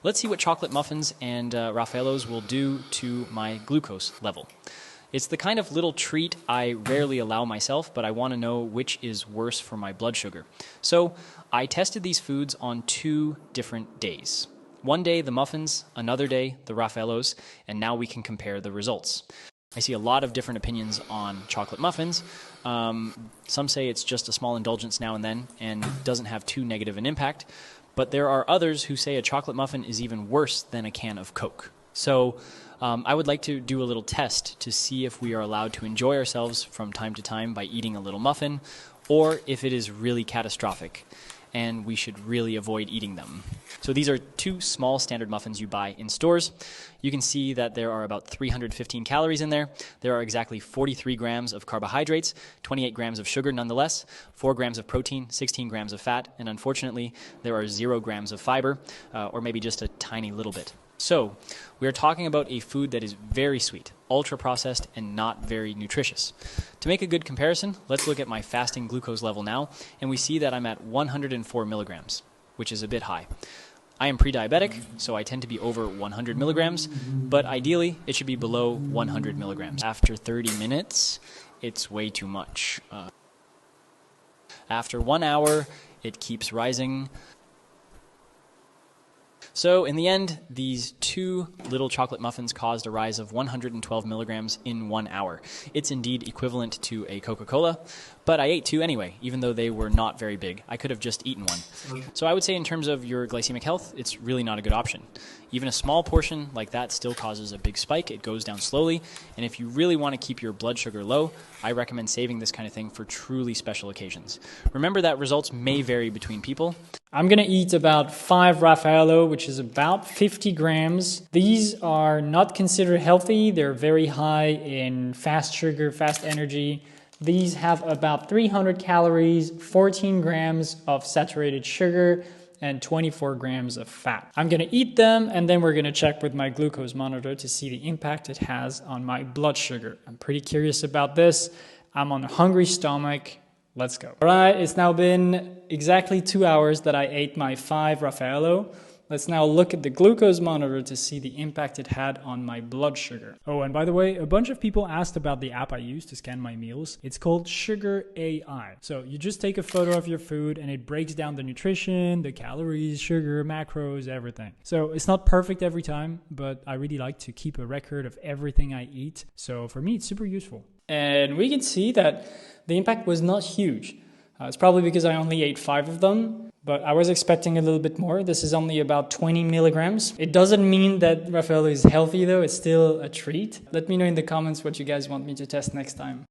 Let's see what chocolate muffins and Raffaellos will do to my glucose level. It's the kind of little treat I rarely allow myself, but I want to know which is worse for my blood sugar. So I tested these foods on 2 different days. One day the muffins, another day the Raffaellos, and now we can compare the results. I see a lot of different opinions on chocolate muffins. Some say it's just a small indulgence now and then and doesn't have too negative an impact, but there are others who say a chocolate muffin is even worse than a can of Coke. So I would like to do a little test to see if we are allowed to enjoy ourselves from time to time by eating a little muffin, or if it is really catastrophic and we should really avoid eating them. So these are 2 small standard muffins you buy in stores. You can see that there are about 315 calories in there. There are exactly 43 grams of carbohydrates, 28 grams of sugar nonetheless, 4 grams of protein, 16 grams of fat, and unfortunately there are 0 grams of fiber, or maybe just a tiny little bit. So, we are talking about a food that is very sweet, ultra-processed, and not very nutritious. To make a good comparison, let's look at my fasting glucose level now, and we see that I'm at 104 milligrams, which is a bit high. I am pre-diabetic, so I tend to be over 100 milligrams, but ideally, it should be below 100 milligrams. After 30 minutes, it's way too much. After 1 hour, it keeps rising. So in the end, these 2 little chocolate muffins caused a rise of 112 milligrams in 1 hour. It's indeed equivalent to a Coca-Cola, but I ate 2 anyway, even though they were not very big. I could have just eaten 1. So I would say in terms of your glycemic health, it's really not a good option. Even a small portion like that still causes a big spike. It goes down slowly, and if you really want to keep your blood sugar low, I recommend saving this kind of thing for truly special occasions. Remember that results may vary between people. I'm going to eat about 5 Raffaello, which is about 50 grams. These are not considered healthy. They're very high in fast sugar, fast energy. These have about 300 calories, 14 grams of saturated sugar, and 24 grams of fat. I'm going to eat them, and then we're going to check with my glucose monitor to see the impact it has on my blood sugar. I'm pretty curious about this. I'm on a hungry stomach. Let's go. All right, it's now been exactly 2 hours that I ate my 5 Raffaello. Let's now look at the glucose monitor to see the impact it had on my blood sugar. Oh, and by the way, a bunch of people asked about the app I use to scan my meals. It's called Sugar AI. So you just take a photo of your food and it breaks down the nutrition, the calories, sugar, macros, everything. So it's not perfect every time, but I really like to keep a record of everything I eat. So for me, it's super useful. And we can see that the impact was not huge. It's probably because I only ate 5 of them, but I was expecting a little bit more. This is only about 20 milligrams. It doesn't mean that Raffaello is healthy though, it's still a treat. Let me know in the comments what you guys want me to test next time.